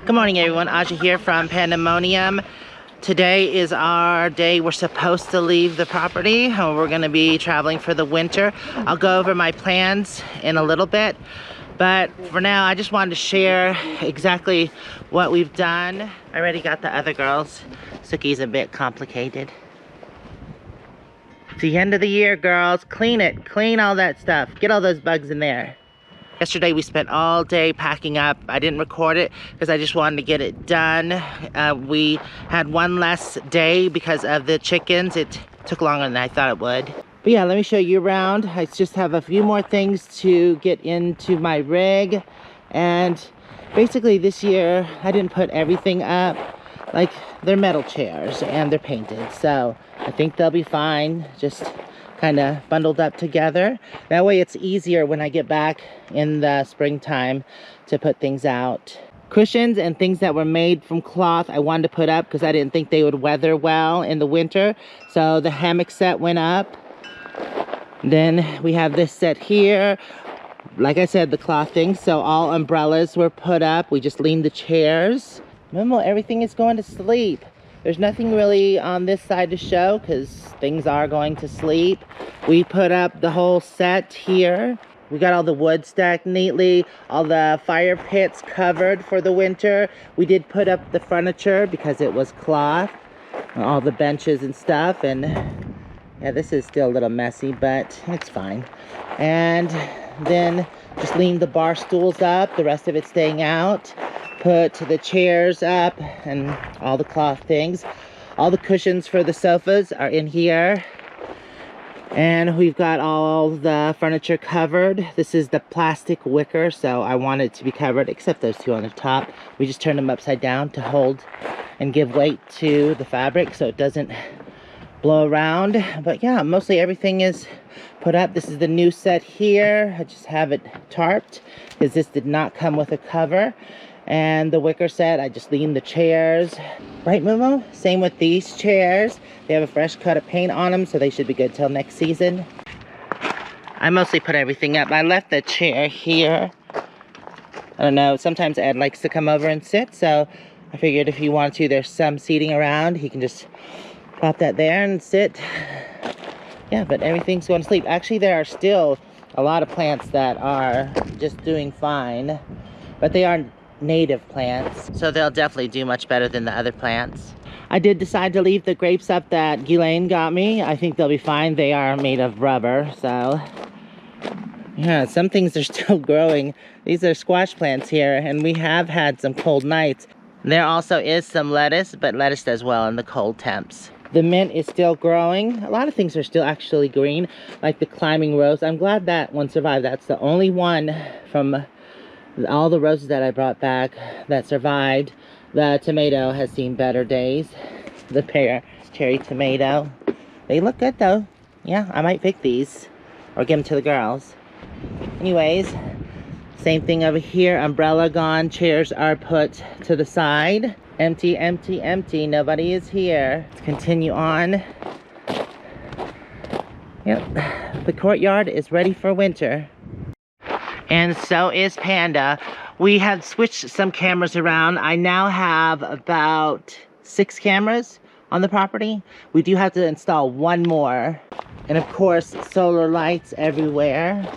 Good morning everyone, Aja here from Panda Monium. Today is our day we're supposed to leave the property. We're going to be traveling for the winter. I'll go over my plans in a little bit, but for now I just wanted to share exactly what we've done. I already got the other girls. Suki's a bit complicated. It's the end of the year, girls. Clean it. Clean all that stuff. Get all those bugs in there. Yesterday we spent all day packing up. I didn't record it because I just wanted to get it done. We had one less day because of the chickens. It took longer than I thought it would. But yeah, let me show you around. I just have a few more things to get into my rig. And basically this year I didn't put everything up. Like, they're metal chairs and they're painted. So I think they'll be fine. Just kind of bundled up together. That way it's easier when I get back in the springtime to put things out. Cushions and things that were made from cloth I wanted to put up because I didn't think they would weather well in the winter. So the hammock set went up. Then we have this set here. Like I said, the cloth things. So all umbrellas were put up. We just leaned the chairs. Remember, everything is going to sleep. There's nothing really on this side to show because things are going to sleep. We put up the whole set here. We got all the wood stacked neatly, all the fire pits covered for the winter. We did put up the furniture because it was cloth, all the benches and stuff. And yeah, this is still a little messy, but it's fine. And then just leaned the bar stools up, the rest of it staying out. Put the chairs up and all the cloth things. All the cushions for the sofas are in here. And we've got all the furniture covered. This is the plastic wicker, so I want it to be covered, except those two on the top. We just turned them upside down to hold and give weight to the fabric so it doesn't blow around. But yeah, mostly everything is put up. This is the new set here. I just have it tarped because this did not come with a cover. And the wicker set, I just leaned the chairs. Right, Moo-moo? Same with these chairs. They have a fresh coat of paint on them, so they should be good till next season. I mostly put everything up. I left the chair here. I don't know, sometimes Ed likes to come over and sit, so I figured if he wanted to, there's some seating around. He can just pop that there and sit. Yeah, but everything's going to sleep. Actually, there are still a lot of plants that are just doing fine, but they aren't native plants, so they'll definitely do much better than the other plants. I did decide to leave the grapes up that Ghislaine got me. I think they'll be fine. They are made of rubber, so yeah, some things are still growing. These are squash plants here, and we have had some cold nights. There also is some lettuce, but lettuce does well in the cold temps. The mint is still growing. A lot of things are still actually green, like the climbing rose. I'm glad that one survived. That's the only one from all the roses that I brought back that survived. The tomato has seen better days. The pear, cherry tomato. They look good though. Yeah, I might pick these or give them to the girls. Anyways, same thing over here. Umbrella gone. Chairs are put to the side. Empty, empty, empty. Nobody is here. Let's continue on. Yep, the courtyard is ready for winter. And so is Panda. We have switched some cameras around. I now have about 6 cameras on the property. We do have to install one more. And of course, solar lights everywhere.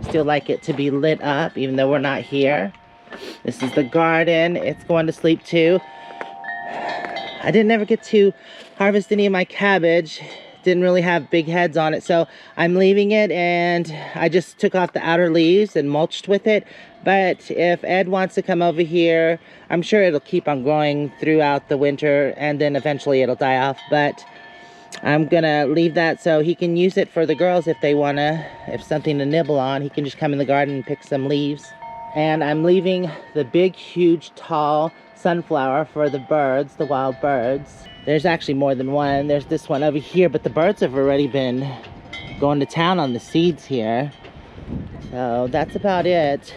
Still like it to be lit up, even though we're not here. This is the garden. It's going to sleep too. I didn't ever get to harvest any of my cabbage. Didn't really have big heads on it, so I'm leaving it, and I just took off the outer leaves and mulched with it. But if Ed wants to come over here, I'm sure it'll keep on growing throughout the winter, and then eventually it'll die off. But I'm gonna leave that so he can use it for the girls if they wanna, if something to nibble on. He can just come in the garden and pick some leaves. And I'm leaving the big, huge, tall sunflower for the birds, the wild birds. There's actually more than one. There's this one over here, but the birds have already been going to town on the seeds here. So that's about it.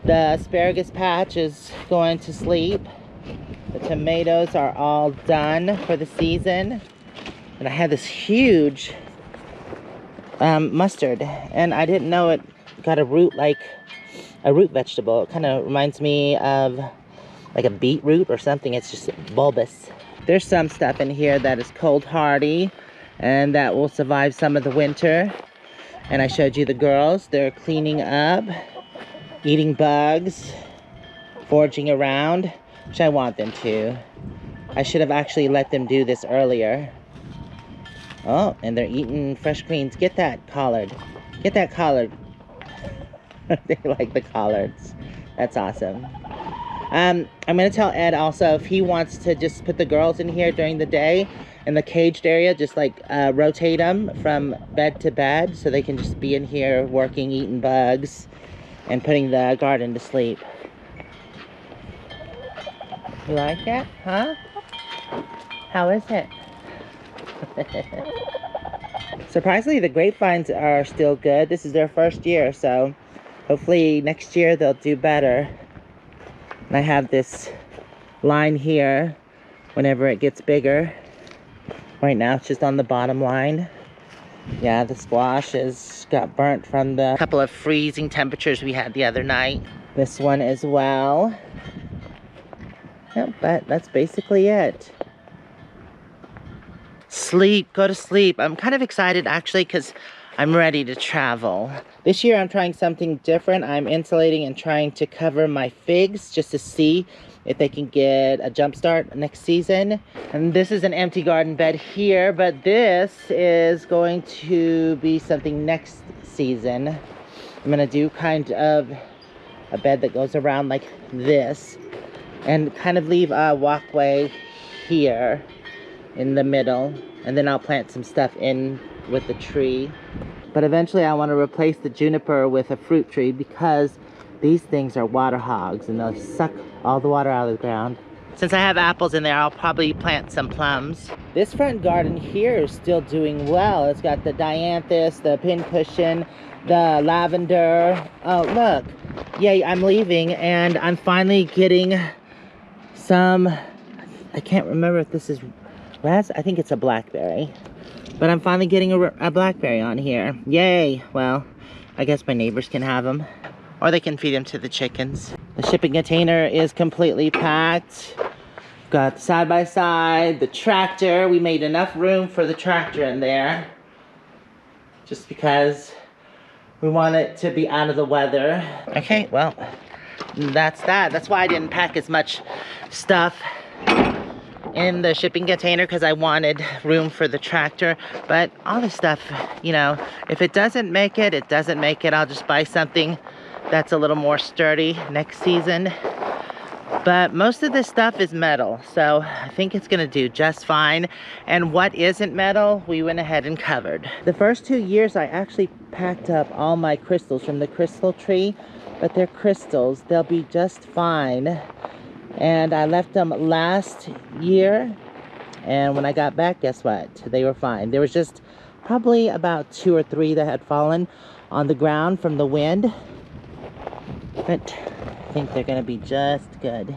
The asparagus patch is going to sleep. The tomatoes are all done for the season. And I had this huge mustard, and I didn't know it got a root like a root vegetable. It kind of reminds me of like a beetroot or something. It's just bulbous. There's some stuff in here that is cold hardy and that will survive some of the winter. And I showed you the girls. They're cleaning up, eating bugs, foraging around, which I want them to. I should have actually let them do this earlier. Oh, and they're eating fresh greens. Get that collard. Get that collard. They like the collards. That's awesome. I'm going to tell Ed also if he wants to just put the girls in here during the day in the caged area, just like rotate them from bed to bed so they can just be in here working, eating bugs, and putting the garden to sleep. You like it? Huh? How is it? Surprisingly, the grapevines are still good. This is their first year, so hopefully next year they'll do better. And I have this line here whenever it gets bigger. Right now it's just on the bottom line. Yeah, the squash got burnt from the couple of freezing temperatures we had the other night. This one as well. Yep, but that's basically it. Sleep, go to sleep. I'm kind of excited actually because I'm ready to travel. This year I'm trying something different. I'm insulating and trying to cover my figs just to see if they can get a jump start next season. And this is an empty garden bed here, but this is going to be something next season. I'm gonna do kind of a bed that goes around like this and kind of leave a walkway here in the middle, and then I'll plant some stuff in with the tree. But eventually I want to replace the juniper with a fruit tree because these things are water hogs and they'll suck all the water out of the ground. Since I have apples in there, I'll probably plant some plums. This front garden here is still doing well. It's got the dianthus, the pincushion, the lavender. Oh, look. Yay, I'm leaving and I'm finally getting some, I can't remember if this is I think it's a blackberry. But I'm finally getting a blackberry on here. Yay! Well, I guess my neighbors can have them. Or they can feed them to the chickens. The shipping container is completely packed. Got the side-by-side, the tractor. We made enough room for the tractor in there. Just because we want it to be out of the weather. Okay, well, that's that. That's why I didn't pack as much stuff in the shipping container because I wanted room for the tractor. But all this stuff, you know, if it doesn't make it, it doesn't make it. I'll just buy something that's a little more sturdy next season. But most of this stuff is metal, so I think it's gonna do just fine. And what isn't metal, we went ahead and covered. The first 2 years I actually packed up all my crystals from the crystal tree, but they're crystals, they'll be just fine. And I left them last year, and when I got back, guess what? They were fine. There was just probably about 2 or 3 that had fallen on the ground from the wind. But I think they're gonna be just good.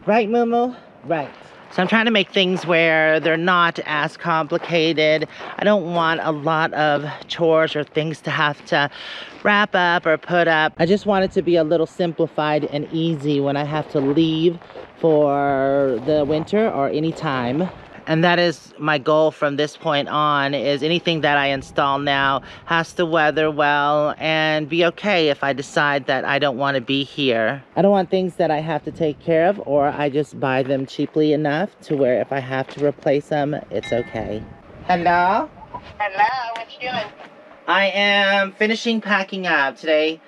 Right, moo-moo? Right. So I'm trying to make things where they're not as complicated. I don't want a lot of chores or things to have to wrap up or put up. I just want it to be a little simplified and easy when I have to leave for the winter or any time. And that is my goal from this point on, is anything that I install now has to weather well and be okay if I decide that I don't want to be here. I don't want things that I have to take care of, or I just buy them cheaply enough to where if I have to replace them, it's okay. Hello? Hello, what you doing? I am finishing packing up today.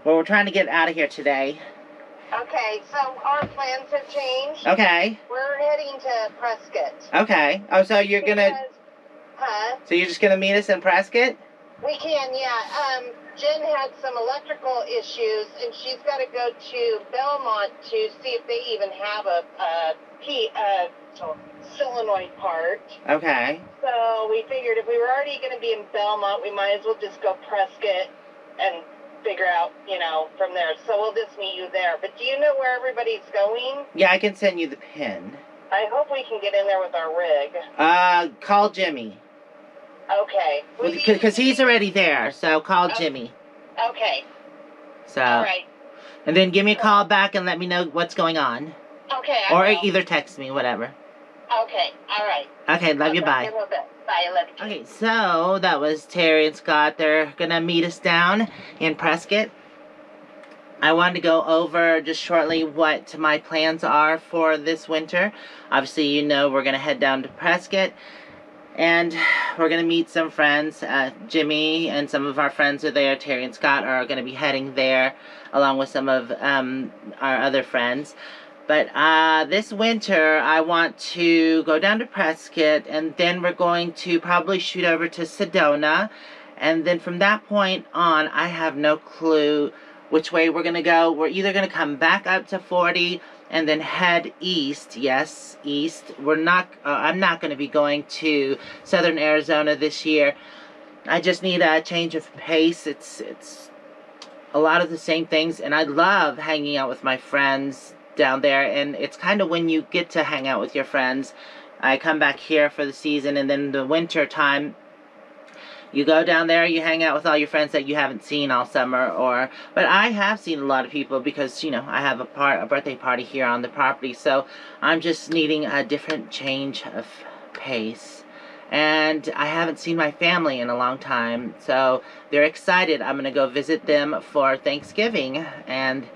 Well, we're trying to get out of here today. Okay, so our plans have changed. Okay. We're heading to Prescott. Okay. Oh, so you're gonna... So you're just gonna meet us in Prescott? We can, yeah. Jen had some electrical issues, and she's got to go to Belmont to see if they even have a solenoid part. Okay. So we figured if we were already going to be in Belmont, we might as well just go Prescott and figure out, you know, from there. So we'll just meet you there. But do you know where everybody's going? Yeah, I can send you the pin. I hope we can get in there with our rig. Call Jimmy. Okay. Because he's already there, so call Jimmy. Okay. So. All right. And then give me a call back and let me know what's going on. Okay, I Or will. either text me, whatever. Okay, all right. Okay, love you, bye. Bye, I love you. Okay, so that was Terry and Scott. They're gonna meet us down in Prescott. I wanted to go over just shortly what my plans are for this winter. Obviously, you know we're gonna head down to Prescott. And we're going to meet some friends. Jimmy and some of our friends are there. Terry and Scott are going to be heading there, along with some of our other friends. But this winter, I want to go down to Prescott, and then we're going to probably shoot over to Sedona. And then from that point on, I have no clue which way we're going to go. We're either going to come back up to 40 and then head east. Yes, east. I'm not going to be going to southern Arizona this year. I just need a change of pace. It's a lot of the same things, and I love hanging out with my friends down there, and it's kind of when you get to hang out with your friends. I come back here for the season, and then the winter time, you go down there, you hang out with all your friends that you haven't seen all summer, but I have seen a lot of people because, you know, I have a birthday party here on the property, so I'm just needing a different change of pace. And I haven't seen my family in a long time, so they're excited. I'm going to go visit them for Thanksgiving, and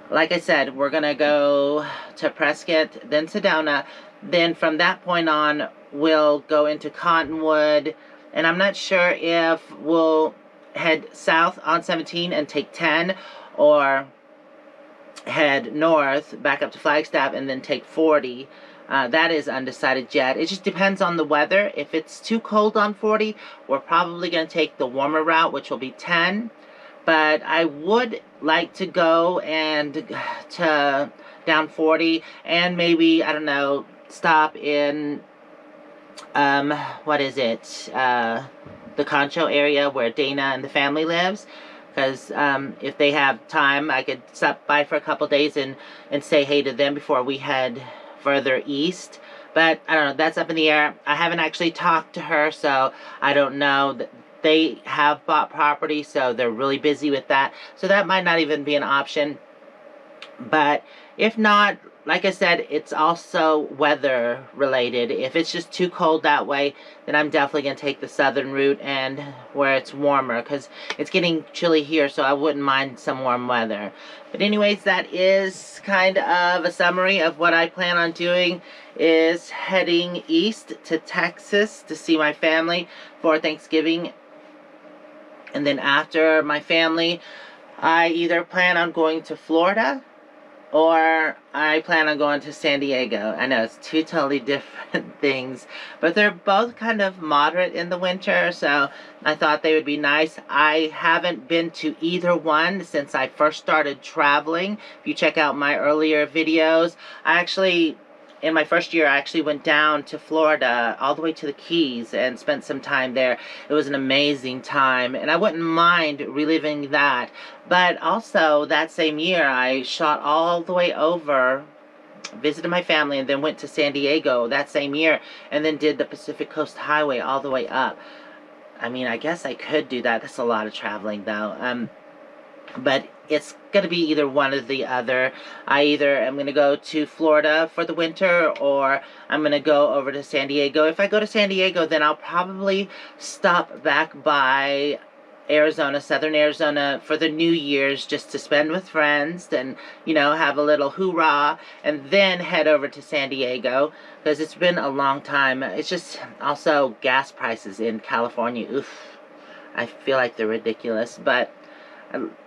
like I said, we're going to go to Prescott, then Sedona, then from that point on, we'll go into Cottonwood. And I'm not sure if we'll head south on 17 and take 10, or head north back up to Flagstaff and then take 40. That is undecided yet. It just depends on the weather. If it's too cold on 40, we're probably going to take the warmer route, which will be 10. But I would like to go and to down 40 and maybe, I don't know, stop in what is it, the Concho area where Dana and the family lives, because if they have time, I could stop by for a couple days and say hey to them before we head further east. But I don't know, that's up in the air. I haven't actually talked to her, so I don't know. They have bought property, so they're really busy with that, so that might not even be an option. But if not, like I said, it's also weather related. If it's just too cold that way, then I'm definitely going to take the southern route and where it's warmer, because it's getting chilly here, so I wouldn't mind some warm weather. But anyways, that is kind of a summary of what I plan on doing, is heading east to Texas to see my family for Thanksgiving. And then after my family, I either plan on going to Florida or I plan on going to San Diego. I know it's two totally different things, but they're both kind of moderate in the winter, so I thought they would be nice. I haven't been to either one since I first started traveling. If you check out my earlier videos, in my first year, I actually went down to Florida, all the way to the Keys, and spent some time there. It was an amazing time, and I wouldn't mind reliving that. But also, that same year, I shot all the way over, visited my family, and then went to San Diego that same year, and then did the Pacific Coast Highway all the way up. I mean, I guess I could do that. That's a lot of traveling, though. But it's going to be either one or the other. I either am going to go to Florida for the winter, or I'm going to go over to San Diego. If I go to San Diego, then I'll probably stop back by Arizona, southern Arizona, for the New Year's, just to spend with friends and, you know, have a little hoorah, and then head over to San Diego, because it's been a long time. It's just also gas prices in California. Oof, I feel like they're ridiculous, but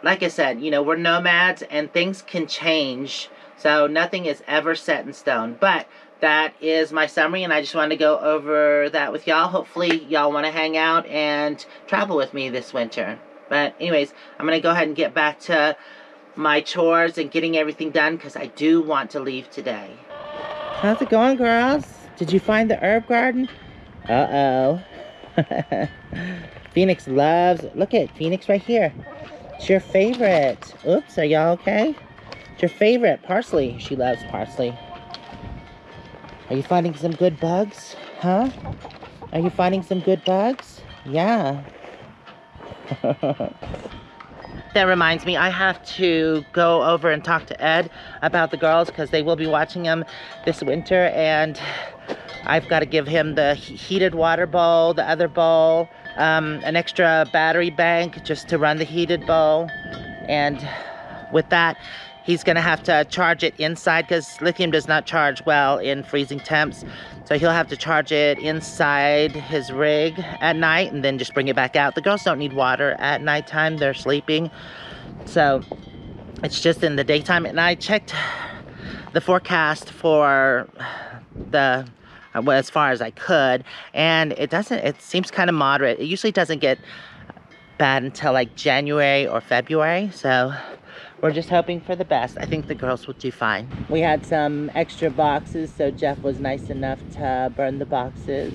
like I said, you know, we're nomads and things can change, so nothing is ever set in stone. But that is my summary, and I just wanted to go over that with y'all. Hopefully y'all want to hang out and travel with me this winter. But anyways, I'm going to go ahead and get back to my chores and getting everything done, because I do want to leave today. How's it going, girls? Did you find the herb garden? Uh-oh. Phoenix loves, look at Phoenix right here. It's your favorite. Oops, are y'all okay? It's your favorite. Parsley. She loves parsley. Are you finding some good bugs? Huh? Are you finding some good bugs? Yeah. That reminds me, I have to go over and talk to Ed about the girls because they will be watching him this winter, and I've got to give him the heated water bowl, the other bowl, an extra battery bank just to run the heated bowl. And with that, he's gonna have to charge it inside because lithium does not charge well in freezing temps. So he'll have to charge it inside his rig at night and then just bring it back out. The girls don't need water at nighttime, they're sleeping. So it's just in the daytime. And I checked the forecast for the, well, as far as I could, and it seems kind of moderate. It usually doesn't get bad until like January or February. So we're just hoping for the best. I think the girls will do fine. We had some extra boxes, so Jeff was nice enough to burn the boxes.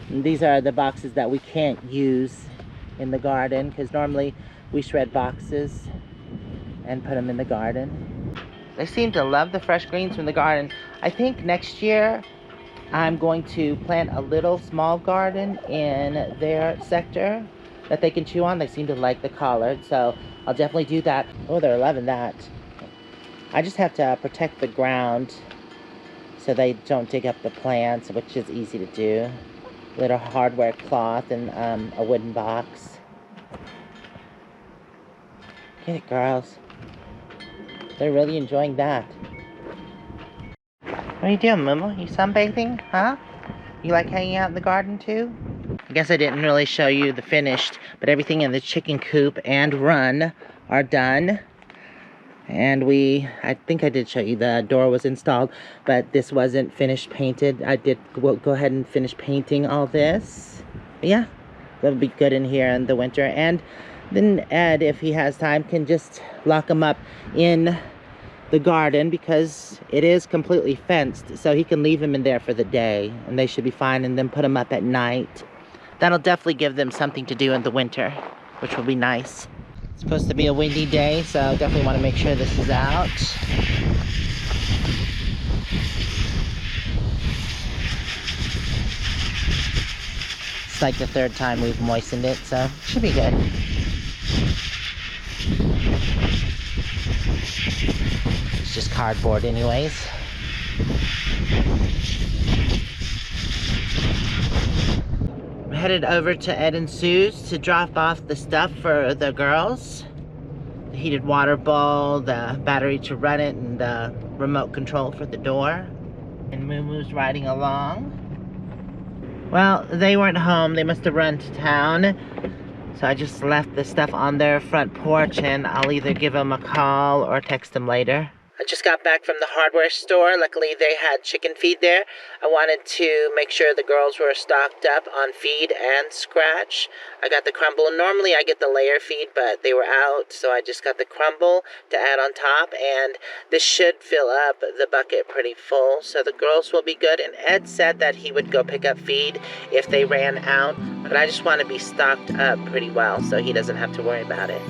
And these are the boxes that we can't use in the garden, because normally we shred boxes and put them in the garden. They seem to love the fresh greens from the garden. I think next year I'm going to plant a little small garden in their sector that they can chew on. They seem to like the collard, so I'll definitely do that. Oh, they're loving that. I just have to protect the ground so they don't dig up the plants, which is easy to do. A little hardware cloth and a wooden box. Get it, girls. They're really enjoying that. What are you doing, moo-moo? You sunbathing, huh? You like hanging out in the garden too? I guess I didn't really show you the finished, but everything in the chicken coop and run are done. And I think I did show you the door was installed, but this wasn't finished painted. I did go ahead and finish painting all this. But yeah, that'll be good in here in the winter. And then Ed, if he has time, can just lock them up in the garden because it is completely fenced, so he can leave them in there for the day and they should be fine, and then put them up at night. That'll definitely give them something to do in the winter, which will be nice. It's supposed to be a windy day, so definitely want to make sure this is out. It's like the third time we've moistened it, so it should be good. It's just cardboard anyways. I'm headed over to Ed and Sue's to drop off the stuff for the girls. The heated water bowl, the battery to run it, and the remote control for the door. And moo-moo's riding along. Well, they weren't home. They must have run to town. So I just left the stuff on their front porch, and I'll either give them a call or text them later. I just got back from the hardware store. Luckily, they had chicken feed there. I wanted to make sure the girls were stocked up on feed and scratch. I got the crumble. Normally, I get the layer feed, but they were out, so I just got the crumble to add on top, and this should fill up the bucket pretty full, so the girls will be good. And Ed said that he would go pick up feed if they ran out, but I just want to be stocked up pretty well so he doesn't have to worry about it.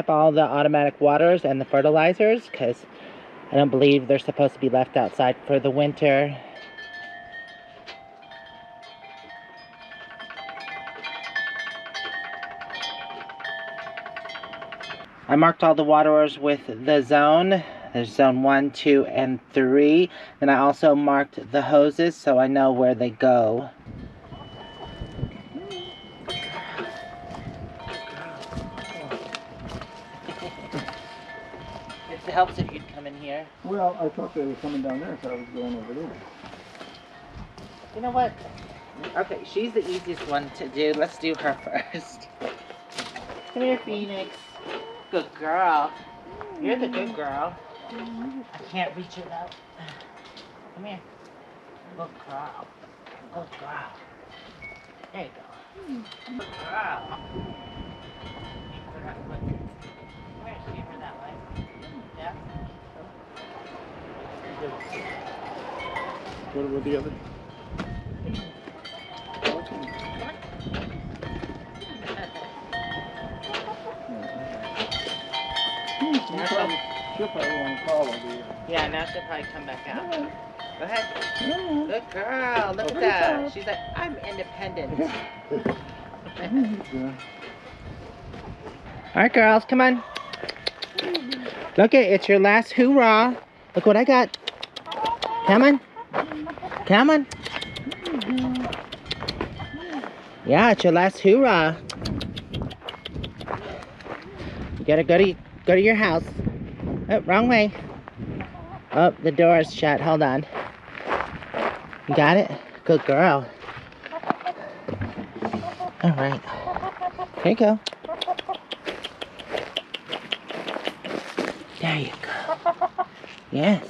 up all the automatic waters and the fertilizers because I don't believe they're supposed to be left outside for the winter. I marked all the waterers with the zone. There's zone 1, 2, and 3. Then I also marked the hoses so I know where they go. It helps if you'd come in here. Well, I thought they were coming down there, so I was going over there. You know what? Okay, she's the easiest one to do. Let's do her first. Come here, Phoenix. Good girl. You're the good girl. I can't reach it out. Come here. Good girl. Good girl. There you go. Good girl. Keep her that way. Come here, keep her that way. Yeah? What were the other? She'll probably want to call over here. Yeah, now she'll probably come back out. Go ahead. Good girl. Look at that. She's like, I'm independent. Alright, girls, come on. Look, it's your last hoorah. Look what I got. Come on. Come on. Yeah, it's your last hoorah. You gotta go to your house. Oh, wrong way. Oh, the door is shut. Hold on. You got it? Good girl. All right. Here you go. There you go. Yes.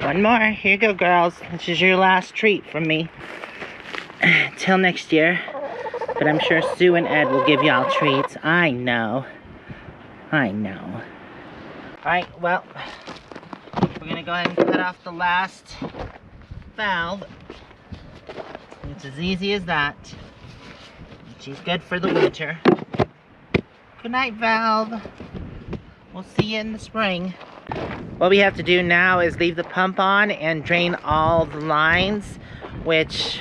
One more. Here you go, girls. This is your last treat from me. Till next year. But I'm sure Sue and Ed will give y'all treats. I know. I know. Alright, well, we're gonna go ahead and cut off the last valve. It's as easy as that. She's good for the winter. Good night, valve. We'll see you in the spring. What we have to do now is leave the pump on and drain all the lines, which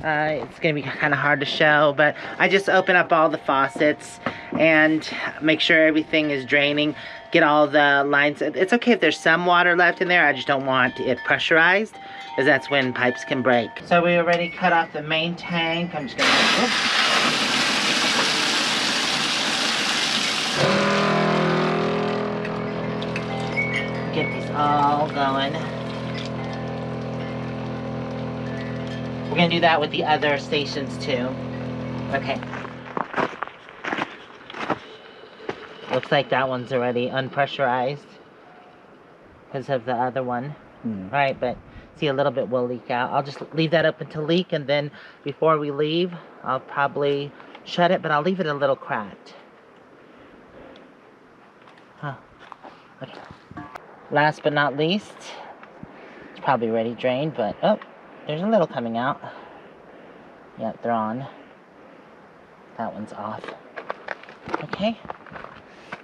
it's gonna be kind of hard to show, but I just open up all the faucets and make sure everything is draining, get all the lines. It's okay if there's some water left in there, I just don't want it pressurized, because that's when pipes can break. So we already cut off the main tank. I'm just gonna, get these all going. We're gonna do that with the other stations too. Okay. Looks like that one's already unpressurized because of the other one. Right, but see, a little bit will leak out. I'll just leave that open to leak, and then before we leave, I'll probably shut it, but I'll leave it a little cracked. Huh. Okay. Last but not least, it's probably already drained, but oh, there's a little coming out. Yep, they're on. That one's off. Okay.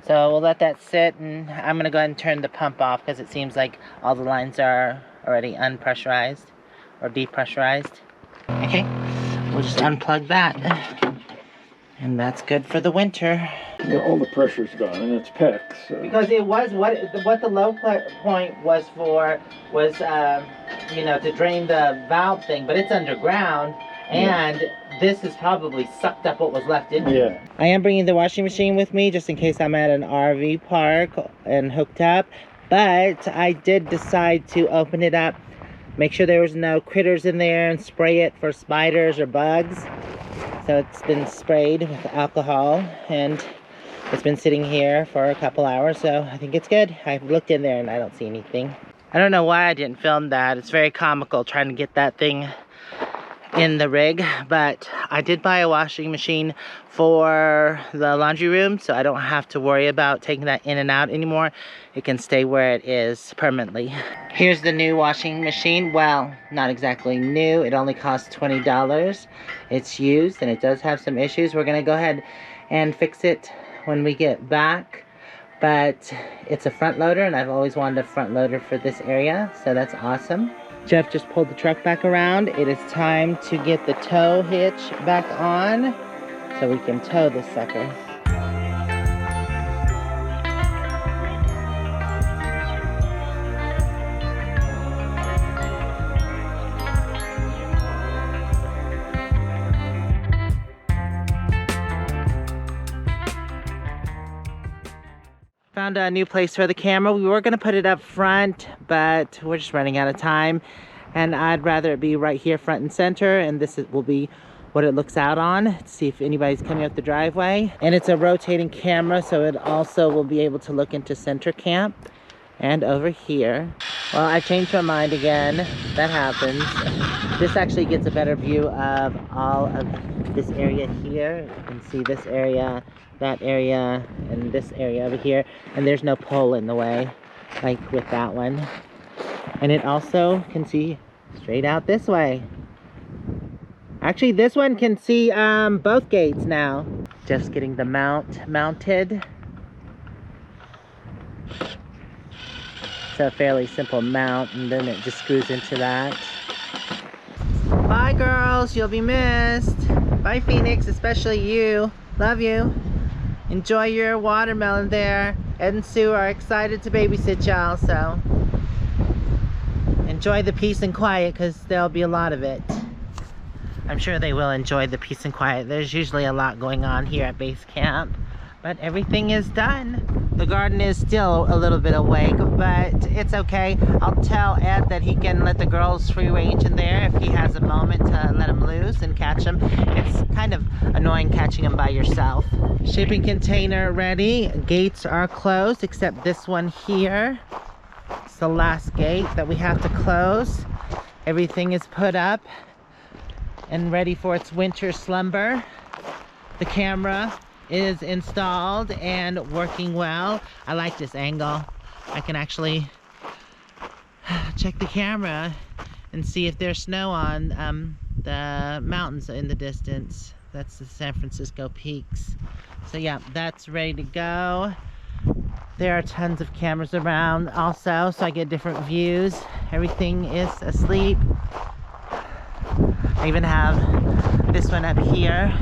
So we'll let that sit, and I'm gonna go ahead and turn the pump off because it seems like all the lines are already unpressurized or depressurized. Okay, we'll just unplug that. And that's good for the winter. Yeah, all the pressure's gone, and it's PEX. So. Because it was what the low point was for was you know, to drain the valve thing, but it's underground, and this has probably sucked up what was left in it. Yeah. I am bringing the washing machine with me just in case I'm at an RV park and hooked up, but I did decide to open it up, make sure there was no critters in there, and spray it for spiders or bugs. So it's been sprayed with alcohol, and it's been sitting here for a couple hours, so I think it's good. I've looked in there and I don't see anything. I don't know why I didn't film that. It's very comical trying to get that thing in the rig, but I did buy a washing machine for the laundry room, so I don't have to worry about taking that in and out anymore. It can stay where it is permanently. Here's the new washing machine. Well, not exactly new. It only costs $20. It's used and it does have some issues. We're gonna go ahead and fix it when we get back. But it's a front loader, and I've always wanted a front loader for this area, so that's awesome. Jeff just pulled the truck back around. It is time to get the tow hitch back on so we can tow this sucker. Found a new place for the camera. We were gonna put it up front, but we're just running out of time. And I'd rather it be right here front and center, and will be what it looks out on to see if anybody's coming up the driveway. And it's a rotating camera, so it also will be able to look into center camp and over here. Well, I changed my mind again. That happens. This actually gets a better view of all of this area here. You can see this area, that area, and this area over here. And there's no pole in the way, like with that one. And it also can see straight out this way. Actually, this one can see both gates now. Just getting the mount mounted. It's a fairly simple mount, and then it just screws into that. Bye, girls. You'll be missed. Bye, Phoenix, especially you. Love you. Enjoy your watermelon there. Ed and Sue are excited to babysit y'all, so enjoy the peace and quiet, because there'll be a lot of it. I'm sure they will enjoy the peace and quiet. There's usually a lot going on here at base camp, but everything is done. The garden is still a little bit awake, but it's okay. I'll tell Ed that he can let the girls free range in there if he has a moment to let them loose and catch them. It's kind of annoying catching them by yourself. Shipping container ready. Gates are closed except this one here. It's the last gate that we have to close. Everything is put up and ready for its winter slumber. The camera is installed and working well. I like this angle. I can actually check the camera and see if there's snow on the mountains in the distance. That's the San Francisco peaks. So yeah, that's ready to go. There are tons of cameras around also, so I get different views. Everything is asleep. I even have this one up here.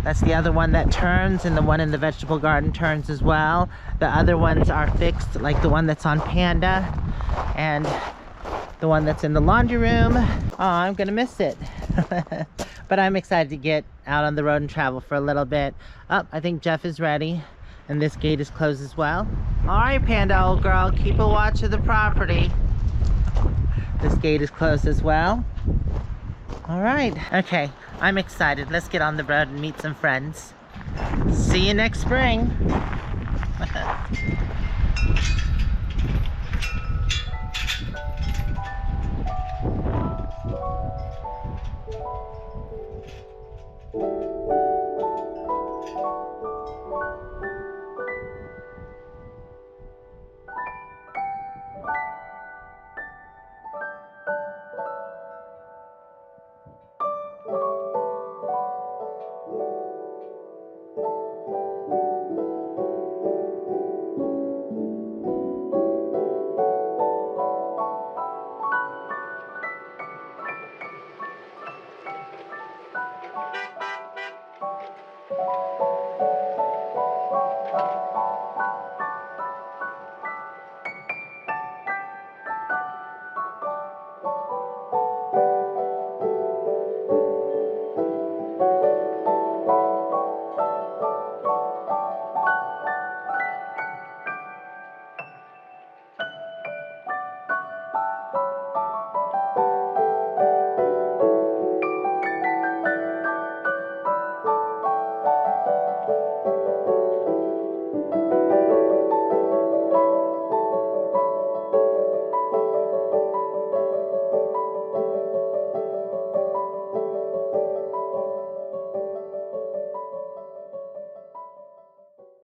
That's the other one that turns, and the one in the vegetable garden turns as well. The other ones are fixed, like the one that's on Panda and the one that's in the laundry room. Oh, I'm gonna miss it. But I'm excited to get out on the road and travel for a little bit. Oh, I think Jeff is ready, and this gate is closed as well. All right, Panda, old girl, keep a watch of the property. This gate is closed as well. All right, okay, I'm excited. Let's get on the road and meet some friends. See you next spring.